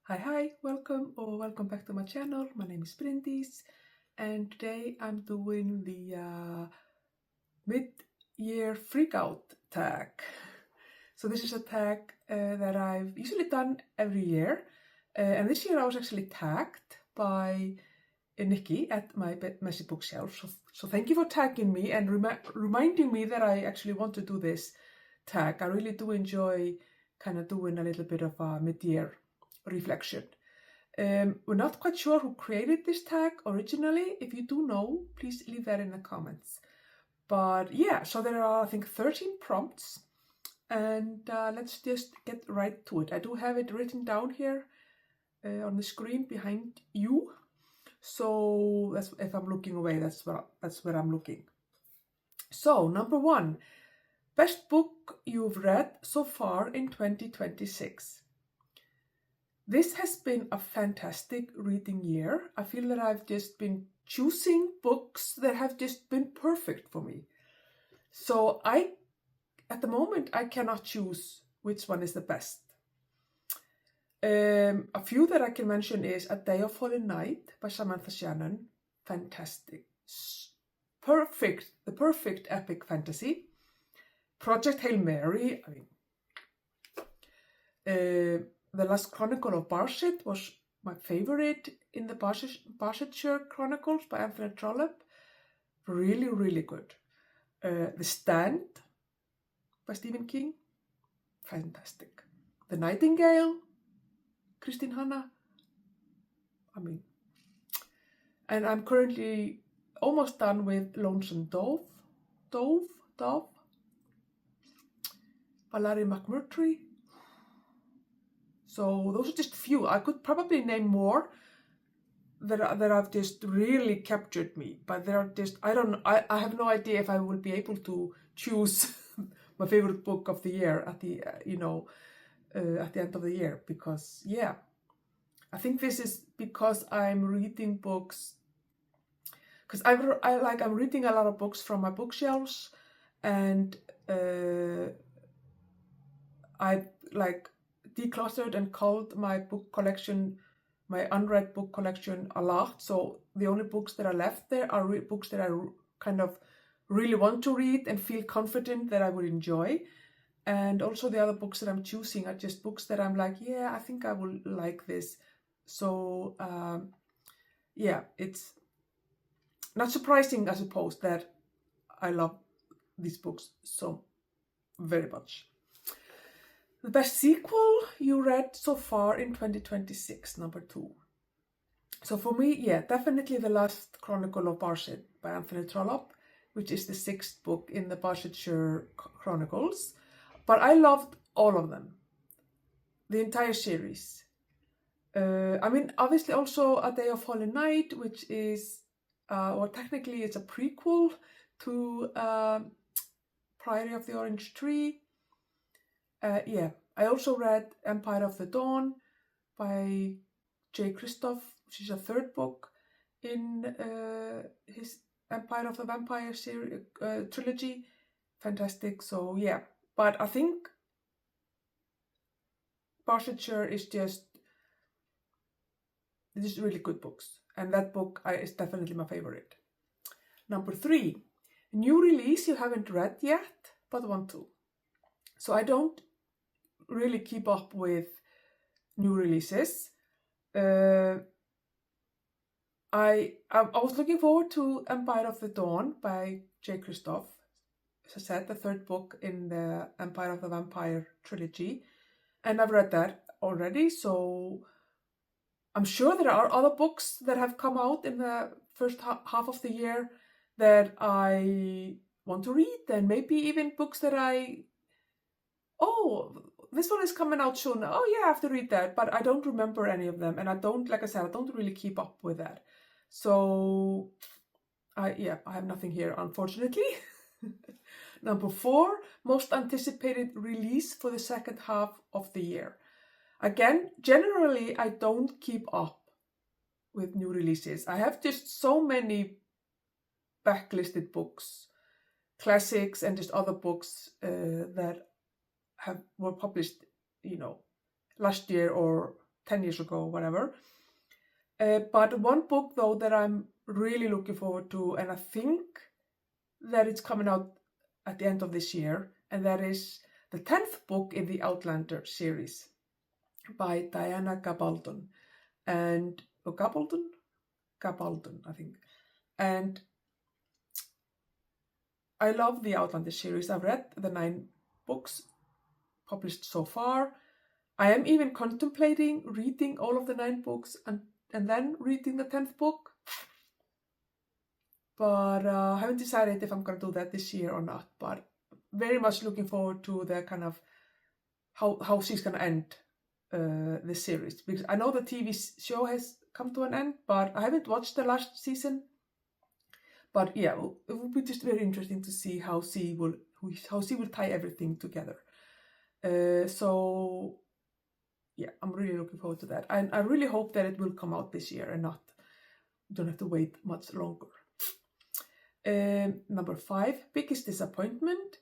Hi, welcome back to my channel. My name is Bryndís, and today I'm doing the Mid-Year Freakout Tag. So this is a tag that I've usually done every year, and this year I was actually tagged by Nikki at my messy bookshelf. So thank you for tagging me and reminding me that I actually want to do this tag. I really do enjoy kind of doing a little bit of a mid-year reflection. We're not quite sure who created this tag originally. If you do know, please leave that in the comments. But yeah, so there are, I think, 13 prompts, and let's just get right to it. I do have it written down here on the screen behind you. So that's, if I'm looking away, that's where I'm looking. So number 1, best book you've read so far in 2026. This has been a fantastic reading year. I feel that I've just been choosing books that have just been perfect for me. So at the moment, I cannot choose which one is the best. A few that I can mention is A Day of Fallen Night by Samantha Shannon. Fantastic. Perfect. The perfect epic fantasy. Project Hail Mary. The Last Chronicle of Barset was my favorite in the Barsetshire Chronicles by Anthony Trollope. Really, really good. The Stand by Stephen King. Fantastic. The Nightingale, Kristín Hanna. And I'm currently almost done with Lonesome Dove by Larry McMurtry. So those are just a few. I could probably name more that have just really captured me, but there are just, I have no idea if I will be able to choose my favorite book of the year at the at the end of the year, because yeah, I think this is because I'm reading books, because I'm reading a lot of books from my bookshelves, and I decluttered and culled my book collection, my unread book collection, a lot. So the only books that are left there are books that I kind of really want to read and feel confident that I would enjoy. And also the other books that I'm choosing are just books that I'm like, yeah, I think I will like this. So yeah, it's not surprising, I suppose, that I love these books so very much. The best sequel you read so far in 2026, number 2. So for me, yeah, definitely The Last Chronicle of Barset by Anthony Trollope, which is the 6th book in the Barsetshire Chronicles. But I loved all of them, the entire series. Obviously also A Day of Fallen Night, which is, or technically it's a prequel to Priory of the Orange Tree. Yeah, I also read Empire of the Dawn by J. Christoph, which is a 3rd book in his Empire of the Vampire series, trilogy. Fantastic. So yeah, but I think Barsetshire is just really good books, and that book is definitely my favorite. Number 3, new release you haven't read yet but want to. So I don't really keep up with new releases. I was looking forward to Empire of the Dawn by J. Christoph. As I said, the 3rd book in the Empire of the Vampire trilogy, and I've read that already. So I'm sure there are other books that have come out in the first half of the year that I want to read, and maybe even books that this one is coming out soon. Oh yeah, I have to read that, but I don't remember any of them, and I don't really keep up with that. So I have nothing here, unfortunately. Number 4, most anticipated release for the second half of the year. Again, generally I don't keep up with new releases. I have just so many backlisted books, classics, and just other books that were published, last year or 10 years ago, whatever. But one book, though, that I'm really looking forward to, and I think that it's coming out at the end of this year, and that is the 10th book in the Outlander series by Diana Gabaldon. And Gabaldon, I think. And I love the Outlander series. I've read the 9 books published so far. I am even contemplating reading all of the 9 books and then reading the 10th book. But I haven't decided if I'm going to do that this year or not. But very much looking forward to the kind of how she's going to end the series. Because I know the TV show has come to an end, but I haven't watched the last season. But yeah, it will be just very interesting to see how she will tie everything together. So yeah, I'm really looking forward to that. And I really hope that it will come out this year and don't have to wait much longer. Number 5, biggest disappointment.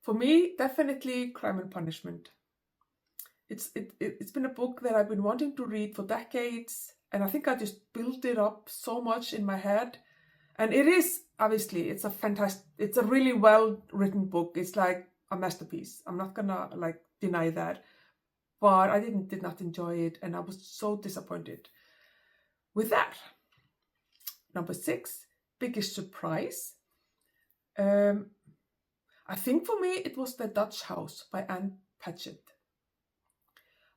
For me, definitely Crime and Punishment. It's been a book that I've been wanting to read for decades, and I think I just built it up so much in my head. And it is, obviously, it's a really well written book. It's like a masterpiece. I'm not gonna deny that. But I did not enjoy it, and I was so disappointed with that. Number 6, biggest surprise. I think for me it was The Dutch House by Anne Patchett.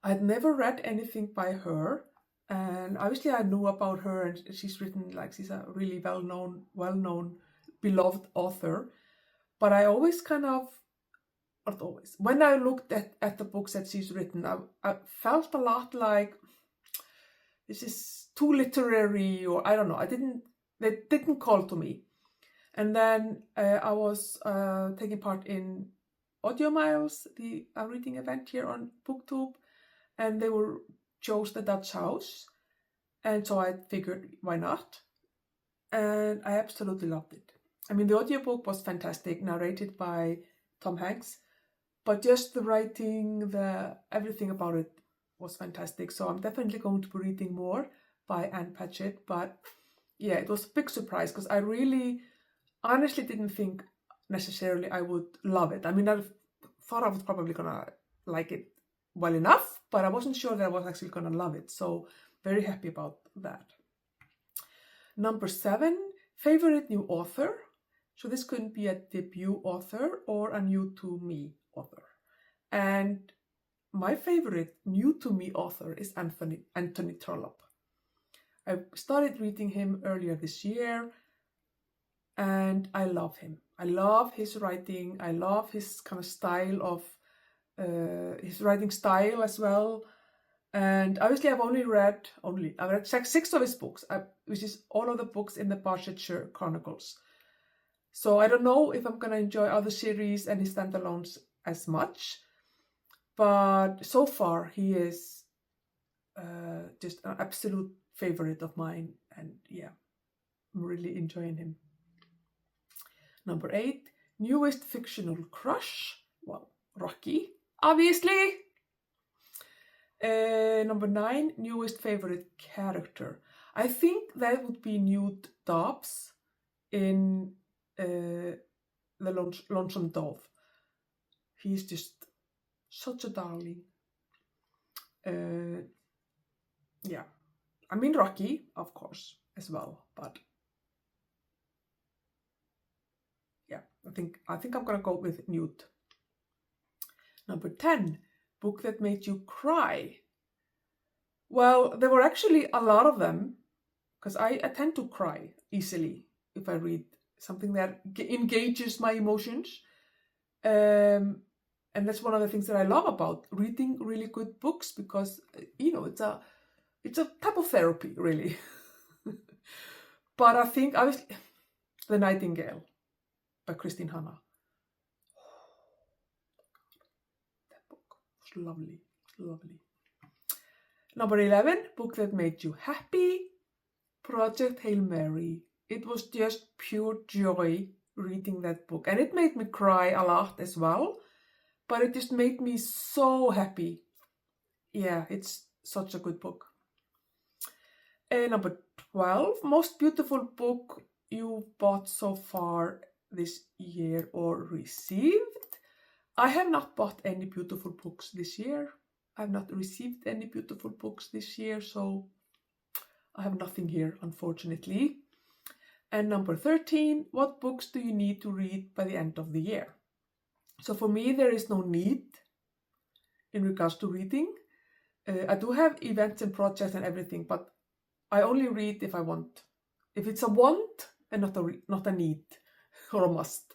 I had never read anything by her, and obviously I knew about her, and she's she's a really well-known, beloved author. But I always not always. When I looked at the books that she's written, I felt a lot like this is too literary, or I don't know. They didn't call to me. And then I was taking part in Audio Miles, the reading event here on BookTube, and they chose The Dutch House, and so I figured why not, and I absolutely loved it. I mean, the audiobook was fantastic, narrated by Tom Hanks, but just the writing, everything about it was fantastic. So I'm definitely going to be reading more by Anne Patchett. But yeah, it was a big surprise because I really honestly didn't think necessarily I would love it. I mean, I thought I was probably gonna like it well enough, but I wasn't sure that I was actually gonna love it. So very happy about that. Number 7, favorite new author. So this could be a debut author or a new to me author. And my favorite new to me author is Anthony Trollope. I started reading him earlier this year, and I love him. I love his writing. I love his kind of style of his writing style as well. And obviously I've read 6 of his books, which is all of the books in the Barsetshire Chronicles. So I don't know if I'm going to enjoy other series and his standalones as much. But so far he is just an absolute favorite of mine. And yeah, I'm really enjoying him. Number 8, newest fictional crush. Well, Rocky, obviously. Number 9, newest favorite character. I think that would be Newt Dobbs in The Lonesome Dove. He's just such a darling. Yeah, I mean Rocky, of course, as well, but yeah, I think I'm gonna go with Newt. Number 10, book that made you cry. Well, there were actually a lot of them, because I tend to cry easily if I read something that engages my emotions. And that's one of the things that I love about reading really good books, because it's a type of therapy, really. But I think obviously The Nightingale by Christine Hanna. That book was lovely, lovely. Number 11, book that made you happy, Project Hail Mary. It was just pure joy reading that book, and it made me cry a lot as well, but it just made me so happy. Yeah, it's such a good book. Number 12, most beautiful book you bought so far this year or received. I have not bought any beautiful books this year. I have not received any beautiful books this year, so I have nothing here, unfortunately. And number 13, what books do you need to read by the end of the year? So for me, there is no need in regards to reading. I do have events and projects and everything, but I only read if I want. If it's a want and not a need or a must.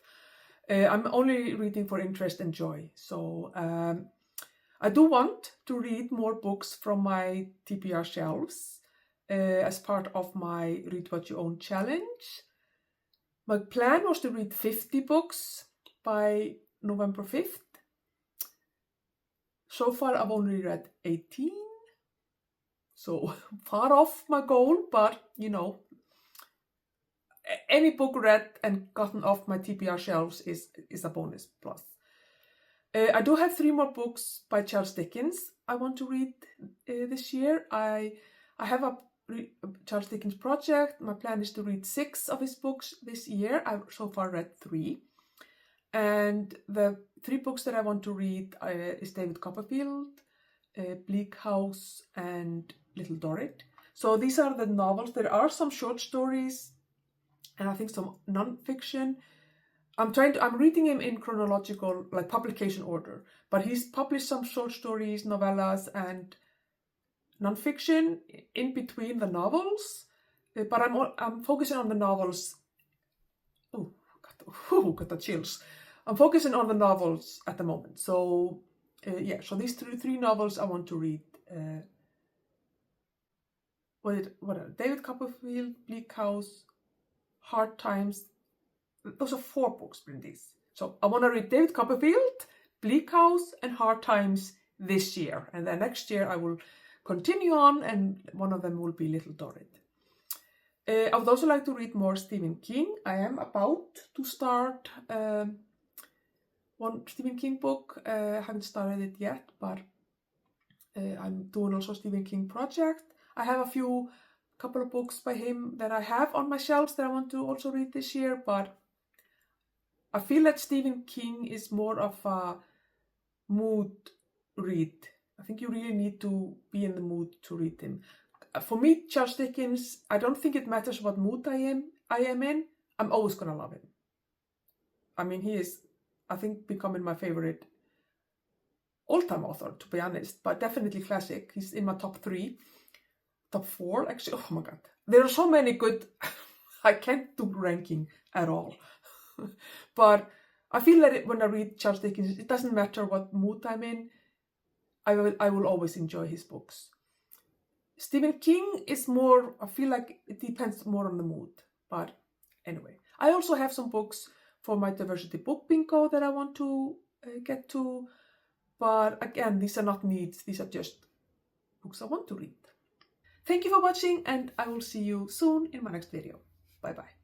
I'm only reading for interest and joy. So I do want to read more books from my TBR shelves as part of my Read What You Own challenge. My plan was to read 50 books by November 5th. So far I've only read 18. So far off my goal, but you know, any book read and gotten off my TBR shelves is a bonus plus. I do have 3 more books by Charles Dickens I want to read this year. I have a Charles Dickens project. My plan is to read 6 of his books this year. I've so far read 3. And the 3 books that I want to read is David Copperfield, Bleak House, and Little Dorrit. So these are the novels. There are some short stories and I think some non-fiction. I'm reading him in chronological, like publication order, but he's published some short stories, novellas, and non-fiction in between the novels. But I'm focusing on the novels. Got the chills. I'm focusing on the novels at the moment. So yeah, so these 3 novels I want to read. What are David Copperfield, Bleak House, Hard Times. Those are 4 books in these. So I want to read David Copperfield, Bleak House, and Hard Times this year. And then next year I will continue on, and one of them will be Little Dorrit. I would also like to read more Stephen King. I am about to start one Stephen King book. I haven't started it yet, but I'm doing also a Stephen King project. I have a couple of books by him that I have on my shelves that I want to also read this year, but I feel that Stephen King is more of a mood read. I think you really need to be in the mood to read him. For me, Charles Dickens, I don't think it matters what mood I am in. I'm always gonna love him. I mean, he is, I think, becoming my favorite all-time author, to be honest, but definitely classic. He's in my top 4, actually. Oh my god, there are so many good. I can't do ranking at all. But I feel that when I read Charles Dickens, it doesn't matter what mood I'm in. I will always enjoy his books. Stephen King is more, I feel like it depends more on the mood. But anyway, I also have some books for my diversity book bingo that I want to get to. But again, these are not needs. These are just books I want to read. Thank you for watching, and I will see you soon in my next video. Bye bye.